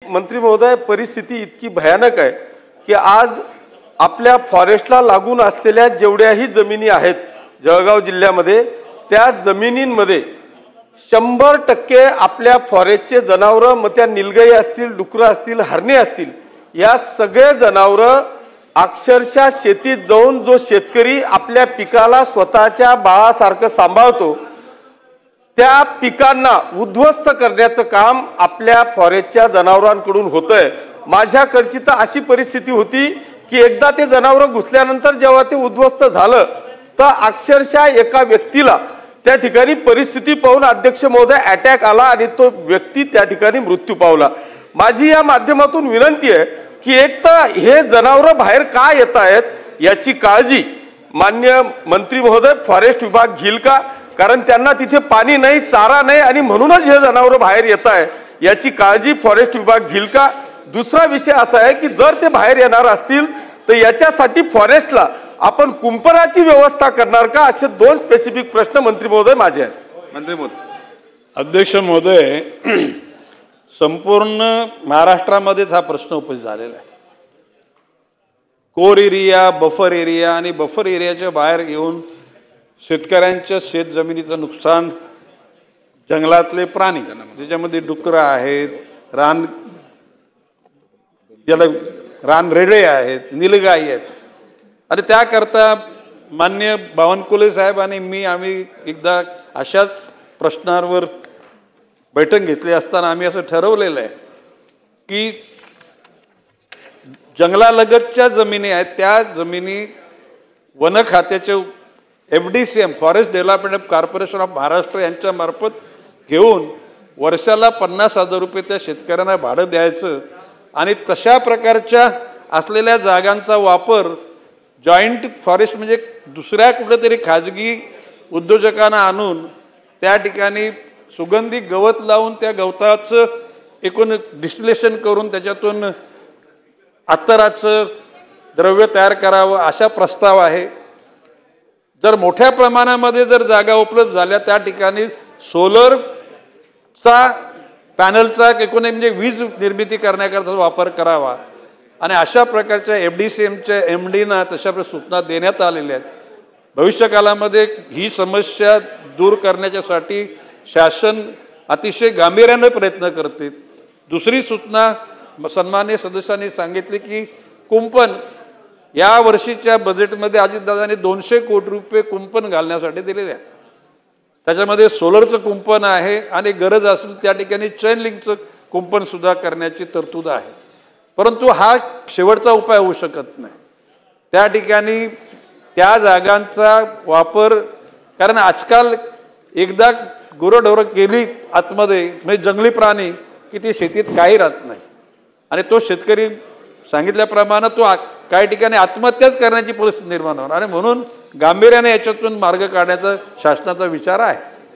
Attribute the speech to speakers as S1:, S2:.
S1: मंत्री महोदय, परिस्थिती इतकी भयानक आहे की आज आपल्या फॉरेस्टला लागून असलेल्या जेवढ्याही जमिनी आहेत जळगाव जिल्ह्यामध्ये, त्या जमिनींमध्ये 100% आपल्या फॉरेस्टचे जनावरं, मग त्या निलगाई असतील, डुकरं असतील, हरणे असतील, या सगळे जनावरं अक्षरशः शेतीत जाऊन जो शेतकरी आपल्या पिकाला स्वतःच्या बाळासारखं सांभाळतो, त्या पिकांना उद्ध्वस्त करण्याचं काम आपल्या फॉरेस्टच्या जनावरांकडून होतंय। माझ्याकडची तर अशी परिस्थिती होती की एकदा ते जनावर घुसल्यानंतर जेव्हा ते उद्ध्वस्त झालं तर अक्षरशः एका व्यक्तीला त्या ठिकाणी परिस्थिती पाहून अध्यक्ष महोदय अटॅक आला आणि तो व्यक्ती त्या ठिकाणी मृत्यू पावला। माझी या माध्यमातून विनंती आहे की एक तर हे जनावर बाहेर का येत आहेत याची काळजी माननीय मंत्री महोदय फॉरेस्ट विभाग घेईल का? कारण त्यांना तिथे पाणी नाही, चारा नाही आणि म्हणूनच हे जनावर बाहेर येत आहे, याची काळजी फॉरेस्ट विभाग घेईल का? दुसरा विषय असा आहे की जर ते बाहेर येणार असतील तर याच्यासाठी फॉरेस्टला आपण कुंपणाची व्यवस्था करणार का? असे दोन स्पेसिफिक प्रश्न मंत्री महोदय माझे आहेत।
S2: मंत्री महोदय।
S3: अध्यक्ष महोदय, संपूर्ण महाराष्ट्रामध्येच हा प्रश्न उपस्थित झालेला आहे। कोर एरिया, बफर एरिया आणि बफर एरियाच्या बाहेर येऊन शेतकऱ्यांच्या शेत जमिनीचं नुकसान, जंगलातले प्राणी ज्याच्यामध्ये डुकरं आहेत, रानरेडे आहेत, निलगाई आहेत, आणि त्याकरता माननीय बावनकुळे साहेब आणि मी आम्ही एकदा अशाच प्रश्नांवर बैठक घेतली असताना आम्ही असं ठरवलेलं आहे की जंगलालगतच्या जमिनी आहेत त्या जमिनी वन खात्याचे FDCM forest development corporation of Maharashtra यांच्या मार्फत घेऊन वर्षाला 50,000 रुपये त्या शेतकऱ्यांना भाडं द्यायचं आणि तशा प्रकारच्या असलेल्या जागांचा वापर जॉईंट फॉरेस्ट म्हणजे दुसऱ्या कुठेतरी खाजगी उद्योजकांना आणून त्या ठिकाणी सुगंधी गवत लावून त्या गवताचं एकूण डिस्टिलेशन करून त्याच्यातून अत्तराचं द्रव्य तयार करावं अशा प्रस्ताव आहे। जर मोठ्या प्रमाणामध्ये जर जागा उपलब्ध झाल्या त्या ठिकाणी सोलरचा पॅनलचा एकूण म्हणजे वीज निर्मिती करण्याकरता वापर करावा आणि अशा प्रकारच्या FDCMच्या MDना तशा सूचना देण्यात आलेल्या आहेत। भविष्यकालामध्ये ही समस्या दूर करण्यासाठी शासन अतिशय गांभीर्याने प्रयत्न करते। दुसरी सूचना सन्माननीय सदस्यांनी सांगितली की कुंपण या वर्षीच्या बजेटमध्ये अजितदादांनी 200 कोटी रुपये कुंपण घालण्यासाठी दिलेले आहेत। त्याच्यामध्ये सोलरचं कुंपण आहे आणि गरज असेल त्या ठिकाणी चेन लिंकचं कुंपण सुद्धा करण्याची तरतूद आहे। परंतु हा शेवटचा उपाय होऊ शकत नाही। त्या ठिकाणी त्या जागांचा वापर, कारण आजकाल एकदा गुरंढोरं गेली आतमध्ये म्हणजे जंगली प्राणी की ते शेतीत काही राहत नाही आणि तो शेतकरी सांगितल्याप्रमाणे तो काही ठिकाणी आत्महत्याच करण्याची परिस्थिती निर्माण होणार आणि म्हणून गांभीर्याने याच्यातून मार्ग काढण्याचा शासनाचा विचार आहे।